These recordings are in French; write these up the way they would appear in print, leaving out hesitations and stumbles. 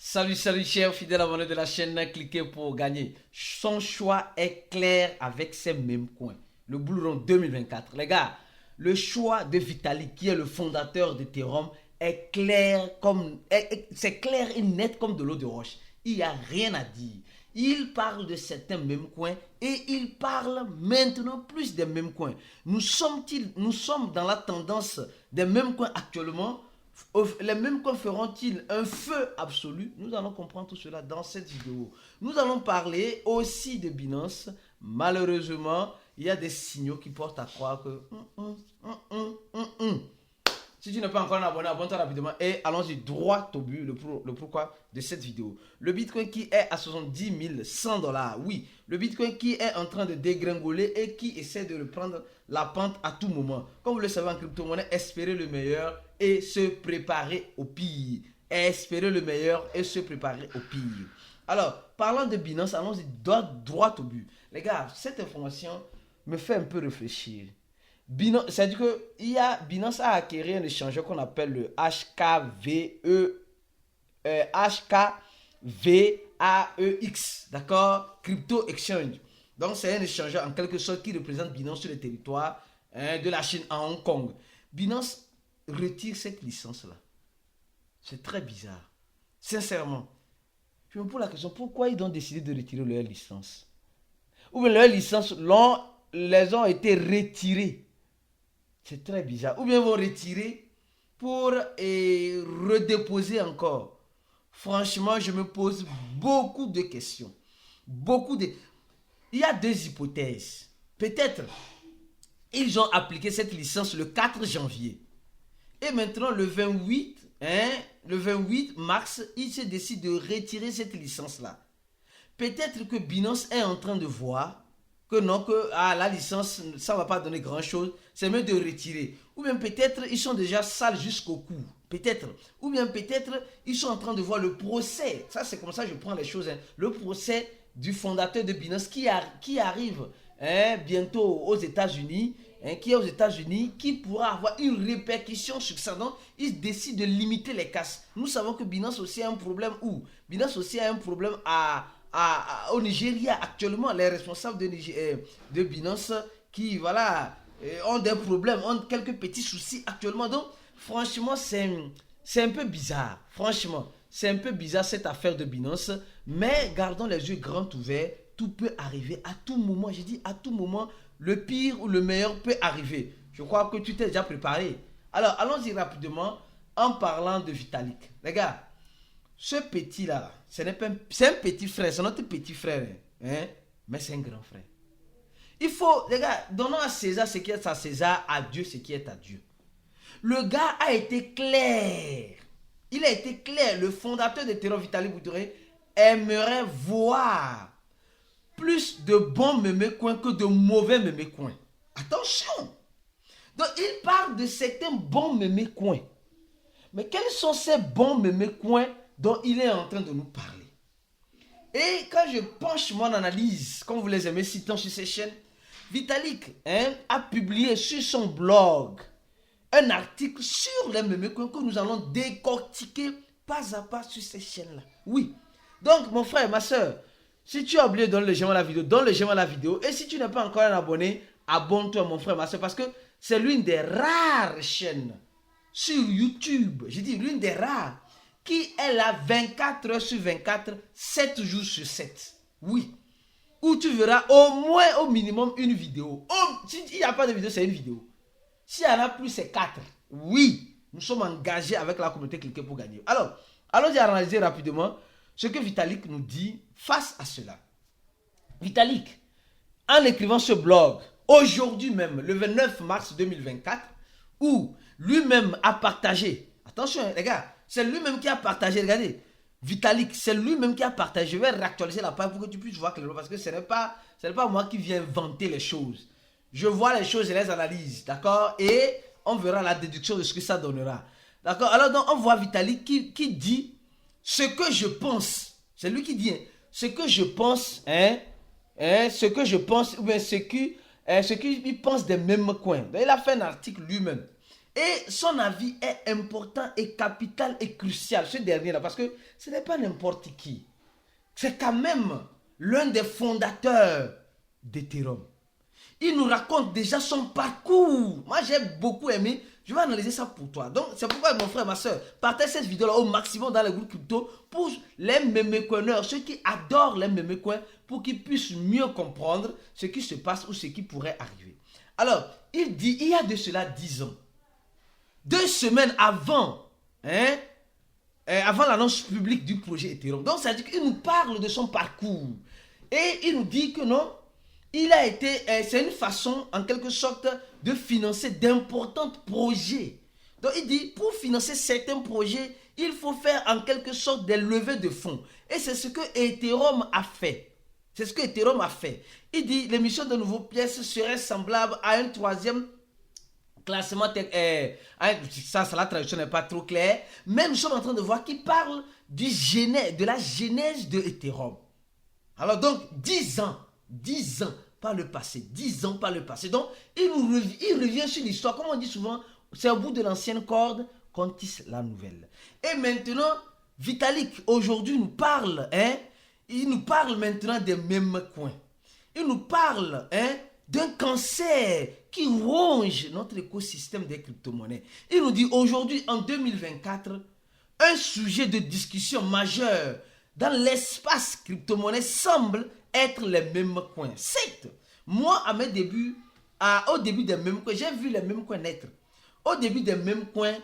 Salut, salut, chers fidèles abonnés de la chaîne, cliquez pour gagner. Son choix est clair avec ces mêmes coins. Le Bull Run 2024. Les gars, le choix de Vitalik, qui est le fondateur d'Ethereum, est clair comme. C'est clair et net comme de l'eau de roche. Il n'y a rien à dire. Il parle de certains mêmes coins et il parle maintenant plus des mêmes coins. Nous sommes dans la tendance des mêmes coins actuellement. Les mêmes coins feront-ils un feu absolu? Nous allons comprendre tout cela dans cette vidéo. Nous allons parler aussi de Binance. Malheureusement, il y a des signaux qui portent à croire que... Si tu n'es pas encore un abonné, abonne-toi rapidement et allons-y droit au but, le pourquoi de cette vidéo. Le Bitcoin qui est à 70 100 $. Oui, le Bitcoin qui est en train de dégringoler et qui essaie de reprendre la pente à tout moment. Comme vous le savez en crypto-monnaie, espérer le meilleur et se préparer au pire. Espérer le meilleur et se préparer au pire. Alors, parlant de Binance, allons-y droit au but. Les gars, cette information me fait un peu réfléchir. C'est-à-dire que Binance a acquis un échangeur qu'on appelle le HKVAEX, d'accord? Crypto Exchange. Donc, c'est un échangeur en quelque sorte qui représente Binance sur le territoire de la Chine à Hong Kong. Binance retire cette licence-là. C'est très bizarre. Sincèrement. Je me pose la question, pourquoi ils ont décidé de retirer leur licence? Ou bien leurs licences les ont été retirées. C'est très bizarre. Ou bien vont retirer pour redéposer encore. Franchement, je me pose beaucoup de questions. Il y a deux hypothèses. Peut-être ils ont appliqué cette licence le 4 janvier. Et maintenant, le 28 mars, ils se décident de retirer cette licence-là. Peut-être que Binance est en train de voir que non, la licence, ça ne va pas donner grand-chose, c'est mieux de retirer. Ou bien peut-être ils sont déjà sales jusqu'au cou. Peut-être. Ou bien peut-être ils sont en train de voir le procès. Ça, c'est comme ça que je prends les choses. Le procès du fondateur de Binance qui arrive bientôt aux États-Unis. Qui pourra avoir une répercussion sur ça. Donc, ils décident de limiter les casses. Nous savons que Binance aussi a un problème où Binance aussi a un problème au Nigeria actuellement. Les responsables de Binance qui ont des problèmes, ont quelques petits soucis actuellement. Donc franchement c'est un peu bizarre. Franchement c'est un peu bizarre cette affaire de Binance. Mais gardons les yeux grands ouverts. Tout peut arriver à tout moment. J'ai dit à tout moment. Le pire ou le meilleur peut arriver. Je crois que tu t'es déjà préparé. Alors allons-y rapidement en parlant de Vitalik. Les gars, ce petit-là, c'est un petit frère, c'est notre petit frère, mais c'est un grand frère. Il faut, les gars, donnons à César ce qui est à César, à Dieu ce qui est à Dieu. Le gars a été clair. Il a été clair. Le fondateur de Terror, Vitalik Buterin, aimerait voir plus de bons mémécoins que de mauvais mémécoins. Attention. Donc, il parle de certains bons mémécoins. Mais quels sont ces bons mémécoins dont il est en train de nous parler? Et quand je penche mon analyse, comme vous les aimez citant sur ces chaînes, Vitalik a publié sur son blog un article sur les mémécoins que nous allons décortiquer pas à pas sur ces chaînes-là. Oui. Donc, mon frère, ma soeur, si tu as oublié de donner le j'aime à la vidéo, donne le j'aime à la vidéo. Et si tu n'es pas encore un abonné, abonne-toi, mon frère, ma soeur, parce que c'est l'une des rares chaînes sur YouTube, j'ai dit l'une des rares, qui est là 24 heures sur 24, 7 jours sur 7. Oui. Où tu verras au moins, au minimum, une vidéo. S'il n'y a pas de vidéo, c'est une vidéo. S'il y en a plus, c'est 4. Oui. Nous sommes engagés avec la communauté Cliquez pour gagner. Alors, allons-y analyser rapidement ce que Vitalik nous dit face à cela. Vitalik, en écrivant ce blog, aujourd'hui même, le 29 mars 2024, où lui-même a partagé, attention les gars, c'est lui-même qui a partagé, regardez, Vitalik, c'est lui-même qui a partagé. Je vais réactualiser la page pour que tu puisses voir clairement, parce que ce n'est pas moi qui viens inventer les choses. Je vois les choses et les analyse, d'accord? Et on verra la déduction de ce que ça donnera. D'accord? Alors donc on voit Vitalik qui dit ce que je pense. C'est lui qui dit ce que je pense, ce que je pense, ou bien ce qu'il pense des mêmes coins. Donc, il a fait un article lui-même. Et son avis est important et capital et crucial, ce dernier-là, parce que ce n'est pas n'importe qui. C'est quand même l'un des fondateurs d'Ethereum. Il nous raconte déjà son parcours. Moi, j'ai beaucoup aimé. Je vais analyser ça pour toi. Donc, c'est pourquoi mon frère, ma soeur, partagez cette vidéo-là au maximum dans les groupes crypto pour les mémécoineurs, ceux qui adorent les mémécoins, pour qu'ils puissent mieux comprendre ce qui se passe ou ce qui pourrait arriver. Alors, il dit, il y a de cela 10 ans, 2 semaines avant, avant l'annonce publique du projet Ethereum. Donc, ça veut dire qu'il nous parle de son parcours. Et il nous dit que non, il a été, c'est une façon, en quelque sorte, de financer d'importants projets. Donc, il dit, pour financer certains projets, il faut faire en quelque sorte des levées de fonds. Et c'est ce que Ethereum a fait. C'est ce que Ethereum a fait. Il dit, l'émission de nouveaux pièces serait semblable à un 3e classement. Ça, la traduction n'est pas trop claire. Mais nous sommes en train de voir qu'il parle de la genèse de Ethereum. Alors donc, 10 ans, par le passé, 10 ans par le passé. Donc, il revient sur l'histoire. Comme on dit souvent, c'est au bout de l'ancienne corde qu'on tisse la nouvelle. Et maintenant, Vitalik, aujourd'hui, nous parle, il nous parle maintenant des mêmes coins. Il nous parle d'un cancer qui ronge notre écosystème des crypto-monnaies. Il nous dit aujourd'hui, en 2024, un sujet de discussion majeur dans l'espace crypto-monnaie semble être les mêmes coins. Certes, moi, à mes débuts, au début des mêmes coins, j'ai vu les mêmes coins naître. Au début des mêmes coins,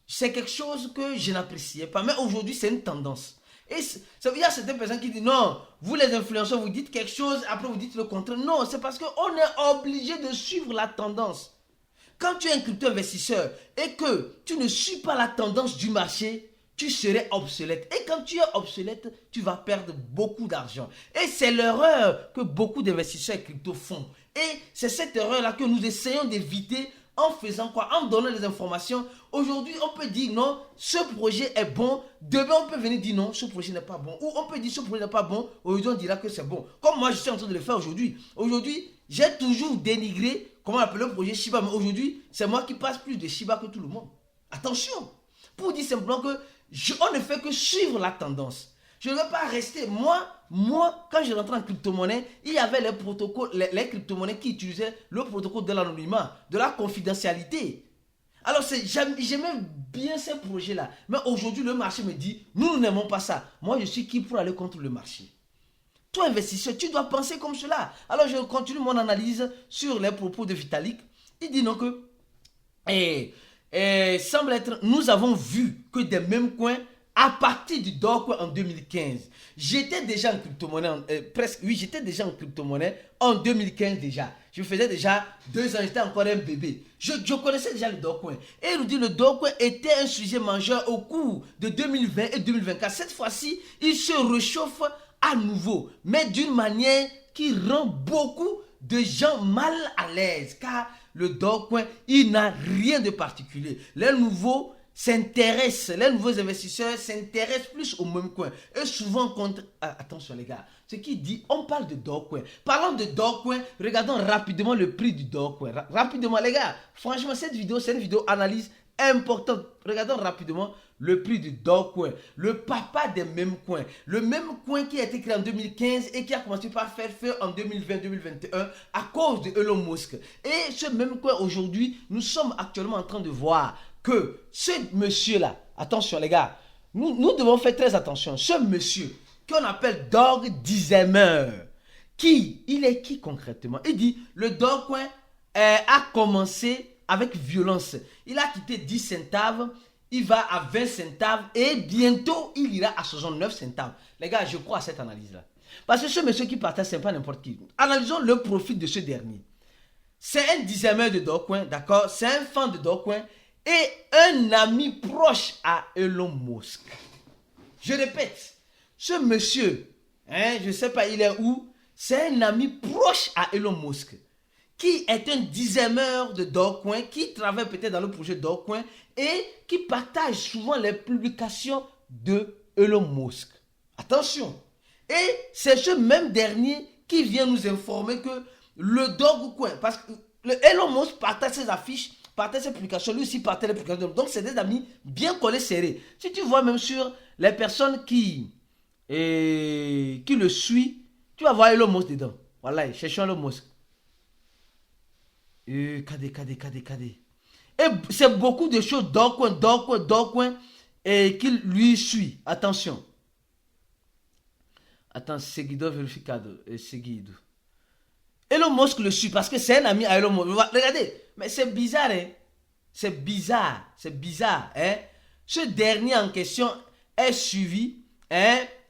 c'est quelque chose que je n'appréciais pas. Mais aujourd'hui, c'est une tendance. Et il y a certaines personnes qui disent, non, vous les influenceurs, vous dites quelque chose, après vous dites le contraire. Non, c'est parce qu'on est obligé de suivre la tendance. Quand tu es un crypto-investisseur et que tu ne suis pas la tendance du marché, tu serais obsolète. Et quand tu es obsolète, tu vas perdre beaucoup d'argent. Et c'est l'erreur que beaucoup d'investisseurs crypto font. Et c'est cette erreur-là que nous essayons d'éviter en faisant quoi? En donnant des informations. Aujourd'hui, on peut dire non, ce projet est bon. Demain, on peut venir dire non, ce projet n'est pas bon. Ou on peut dire ce projet n'est pas bon. Aujourd'hui, on dira que c'est bon. Comme moi, je suis en train de le faire aujourd'hui. Aujourd'hui, j'ai toujours dénigré, comment on appelle le projet Shiba. Mais aujourd'hui, c'est moi qui passe plus de Shiba que tout le monde. Attention. Pour dire simplement que on ne fait que suivre la tendance. Je ne vais pas rester. Moi, quand je rentrais en crypto-monnaie, il y avait les protocoles, les crypto-monnaies qui utilisaient le protocole de l'anonymat, de la confidentialité. Alors, j'aimais bien ces projets-là. Mais aujourd'hui, le marché me dit, nous n'aimons pas ça. Moi, je suis qui pour aller contre le marché? Toi, investisseur, tu dois penser comme cela. Alors, je continue mon analyse sur les propos de Vitalik. Il dit non que... semble être, nous avons vu que des mêmes coins à partir du Dogecoin en 2015. J'étais déjà en crypto-monnaie, j'étais déjà en crypto-monnaie en 2015 déjà. Je faisais déjà 2 ans, j'étais encore un bébé. Je connaissais déjà le Dogecoin. Et il nous dit le Dogecoin était un sujet majeur au cours de 2020 et 2024. Cette fois-ci, il se réchauffe à nouveau, mais d'une manière qui rend beaucoup de gens mal à l'aise, car le Dogecoin, il n'a rien de particulier. Les nouveaux investisseurs s'intéressent plus au même coin. Et souvent contre... attention les gars, ce qui dit, on parle de Dogecoin. Parlons de Dogecoin, regardons rapidement le prix du Dogecoin. Rapidement les gars, franchement cette vidéo, c'est une vidéo analyse importante. Regardons rapidement le prix du Dogecoin, le papa des mêmes coins, le même coin qui a été créé en 2015 et qui a commencé par faire feu en 2020-2021 à cause de Elon Musk. Et ce même coin aujourd'hui, nous sommes actuellement en train de voir que ce monsieur-là, attention les gars, nous devons faire très attention. Ce monsieur qu'on appelle Dog Dizemer, il est qui concrètement? Il dit le Dogecoin a commencé avec violence. Il a quitté 10 centaves, il va à 20 centaves et bientôt il ira à 69 centaves. Les gars, je crois à cette analyse-là. Parce que ce monsieur qui partage, ce n'est pas n'importe qui. Analysons le profil de ce dernier. C'est un dixième de Dogecoin, d'accord? C'est un fan de Dogecoin et un ami proche à Elon Musk. Je répète, ce monsieur, je ne sais pas il est où, c'est un ami proche à Elon Musk, qui est un dixièmeur de Dogecoin, qui travaille peut-être dans le projet Dogecoin et qui partage souvent les publications de Elon Musk. Attention. Et c'est ce même dernier qui vient nous informer que le Dogecoin, parce que Elon Musk partage ses affiches partage ses publications, lui aussi partage les publications. Donc, c'est des amis bien collés, serrés. Si tu vois même sur les personnes qui le suivent, tu vas voir Elon Musk dedans. Voilà, cherchons Elon Musk. KD. Et c'est beaucoup de choses d'or et qu'il lui suit. Attention. Attends, seguidor verificado. Seguido. Elon Musk le suit parce que c'est un ami à Elon Musk. Regardez, mais c'est bizarre, hein. C'est bizarre. Hein. Ce dernier en question est suivi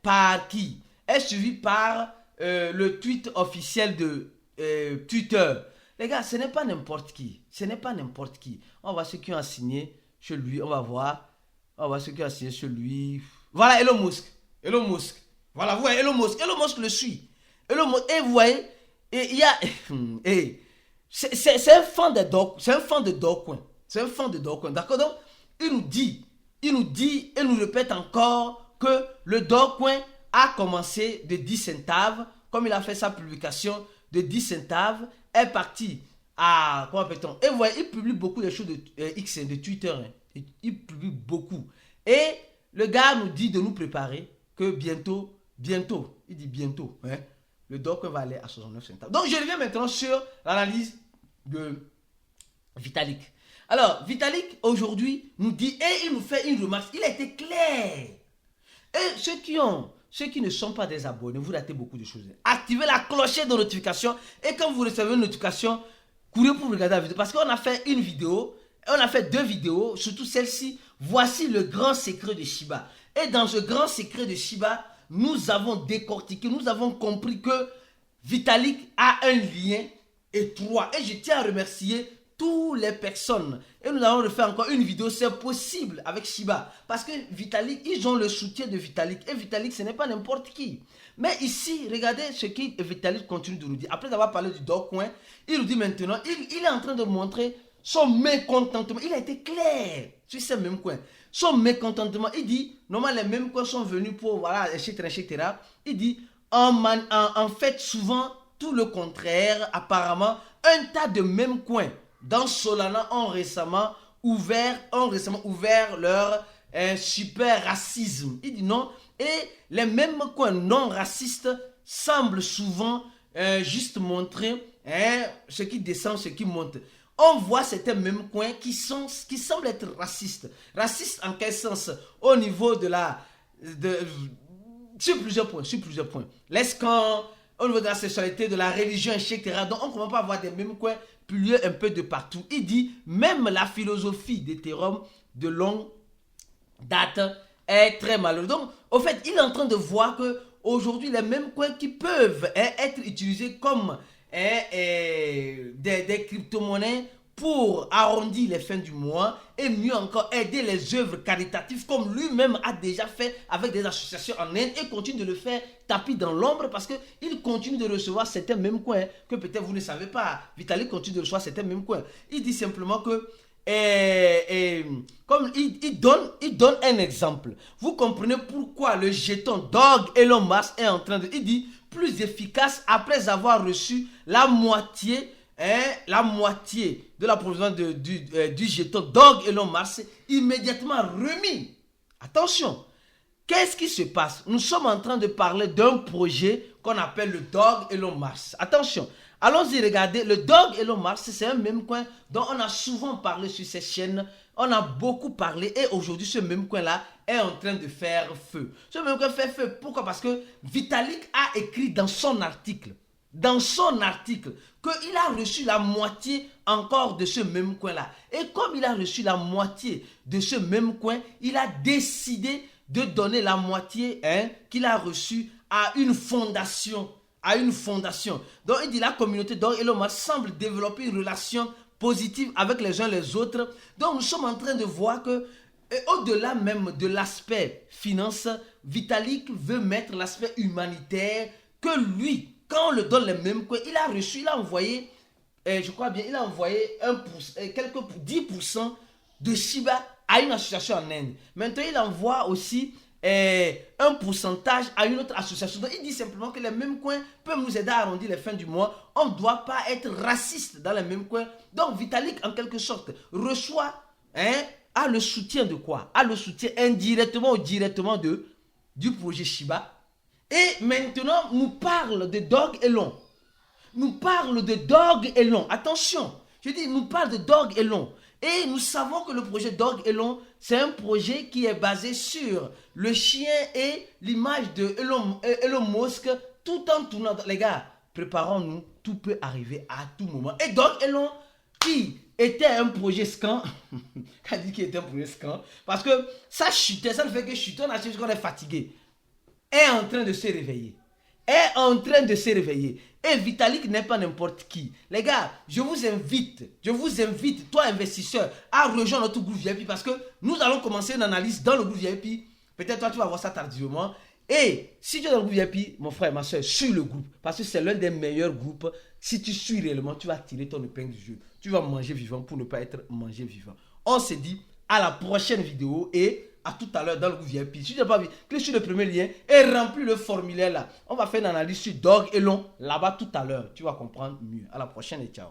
par qui? Est suivi par le tweet officiel de Twitter. Les gars, ce n'est pas n'importe qui. On va voir ceux qui ont signé chez lui. On va voir ceux qui ont signé chez lui. Voilà Elon Musk. Voilà, vous voyez Elon Musk le suit. Et vous voyez, et il y a... c'est un fan de Dogecoin. D'accord? Donc, il nous dit, et nous répète encore que le Dogecoin a commencé de 10 centaves, comme il a fait sa publication de 10 centaves, est parti à, comment appelle-t-on? Et vous voyez, il publie beaucoup de choses de X, de Twitter. Hein. Il publie beaucoup. Et le gars nous dit de nous préparer que bientôt, il dit bientôt, hein, le Dogecoin va aller à 69 centaves. Donc, je reviens maintenant sur l'analyse de Vitalik. Alors, Vitalik, aujourd'hui, nous dit, et il nous fait une remarque, il a été clair. Et ceux qui ne sont pas des abonnés, vous ratez beaucoup de choses. Activez la clochette de notification, et quand vous recevez une notification, courez pour regarder la vidéo. Parce qu'on a fait une vidéo, on a fait 2 vidéos, surtout celle-ci. Voici le grand secret de Shiba. Et dans ce grand secret de Shiba, nous avons décortiqué, nous avons compris que Vitalik a un lien étroit. Et je tiens à remercier toutes les personnes. Et nous allons refaire encore une vidéo, c'est possible, avec Shiba. Parce que Vitalik, ils ont le soutien de Vitalik. Et Vitalik, ce n'est pas n'importe qui. Mais ici, regardez ce que Vitalik continue de nous dire. Après avoir parlé du Dogecoin, il nous dit maintenant, il est en train de montrer son mécontentement. Il a été clair sur ces mêmes coins. Son mécontentement, il dit, normalement les mêmes coins sont venus pour, voilà, etc. Il dit, en fait, souvent, tout le contraire, apparemment, un tas de mêmes coins dans Solana ont récemment ouvert leur super racisme. Il dit non, et les mêmes coins non racistes semblent souvent juste montrer ce qui descend, ce qui monte. On voit certains mêmes coins qui semblent être racistes. Racistes en quel sens? Au niveau de sur plusieurs points. L'escan, au niveau de la sexualité, de la religion, etc. Donc on ne commence pas à avoir des mêmes coins publiés un peu de partout. Il dit, même la philosophie d'Ethereum de longue date est très malheureuse. Donc, au fait, il est en train de voir que aujourd'hui les mêmes coins qui peuvent être utilisés comme des crypto-monnaies pour arrondir les fins du mois et mieux encore aider les œuvres caritatives comme lui-même a déjà fait avec des associations en Inde et continue de le faire tapis dans l'ombre parce qu'il continue de recevoir certains mêmes coins que peut-être vous ne savez pas. Vitalik continue de recevoir certains mêmes coins. Il dit simplement que comme il donne un exemple. Vous comprenez pourquoi le jeton Dog Elon Musk est en train de... Il dit plus efficace après avoir reçu la moitié de l'approvisionnement du jeton Dog Elon Musk immédiatement remis. Attention, qu'est-ce qui se passe? Nous sommes en train de parler d'un projet qu'on appelle le Dog Elon Musk. Attention, allons-y regarder. Le Dog Elon Musk, c'est un même coin dont on a souvent parlé sur cette chaîne. On a beaucoup parlé et aujourd'hui, ce même coin-là est en train de faire feu. Ce même coin fait feu. Pourquoi? Parce que Vitalik a écrit dans son article qu'il a reçu la moitié encore de ce même coin-là. Et comme il a reçu la moitié de ce même coin, il a décidé de donner la moitié qu'il a reçue à une fondation. Donc il dit la communauté d'Or Elon Musk semble développer une relation positive avec les uns les autres. Donc nous sommes en train de voir que au-delà même de l'aspect finance, Vitalik veut mettre l'aspect humanitaire que lui, quand on le donne les mêmes coins, il a envoyé, je crois bien, il a envoyé 10% de Shiba à une association en Inde. Maintenant, il envoie aussi un pourcentage à une autre association. Donc, il dit simplement que les mêmes coins peuvent nous aider à arrondir les fins du mois. On ne doit pas être raciste dans les mêmes coins. Donc, Vitalik, en quelque sorte, reçoit, a le soutien de quoi? A le soutien indirectement ou directement du projet Shiba. Et maintenant, nous parle de Dog Elon. Nous parle de Dog Elon. Attention, je dis, nous parle de Dog Elon. Et nous savons que le projet Dog Elon, c'est un projet qui est basé sur le chien et l'image de Elon Musk, tout en tournant. Les gars, préparons-nous, tout peut arriver à tout moment. Et Dog Elon, qui était un projet scan, qui a dit qu'il était un projet scan, parce que ça chutait, ça ne fait que chuter, on a dit qu'on est fatigué, est en train de se réveiller. Est en train de se réveiller. Et Vitalik n'est pas n'importe qui. Les gars, je vous invite, toi investisseur, à rejoindre notre groupe VIP parce que nous allons commencer une analyse dans le groupe VIP. Peut-être toi, tu vas voir ça tardivement. Et si tu es dans le groupe VIP, mon frère, ma soeur, suis le groupe. Parce que c'est l'un des meilleurs groupes. Si tu suis réellement, tu vas tirer ton épingle du jeu. Tu vas manger vivant pour ne pas être mangé vivant. On se dit à la prochaine vidéo et à tout à l'heure dans le groupe VIP. Si tu n'as pas vu, clique sur le premier lien et remplis le formulaire là. On va faire une analyse sur Dog Elon là-bas tout à l'heure. Tu vas comprendre mieux. À la prochaine et ciao.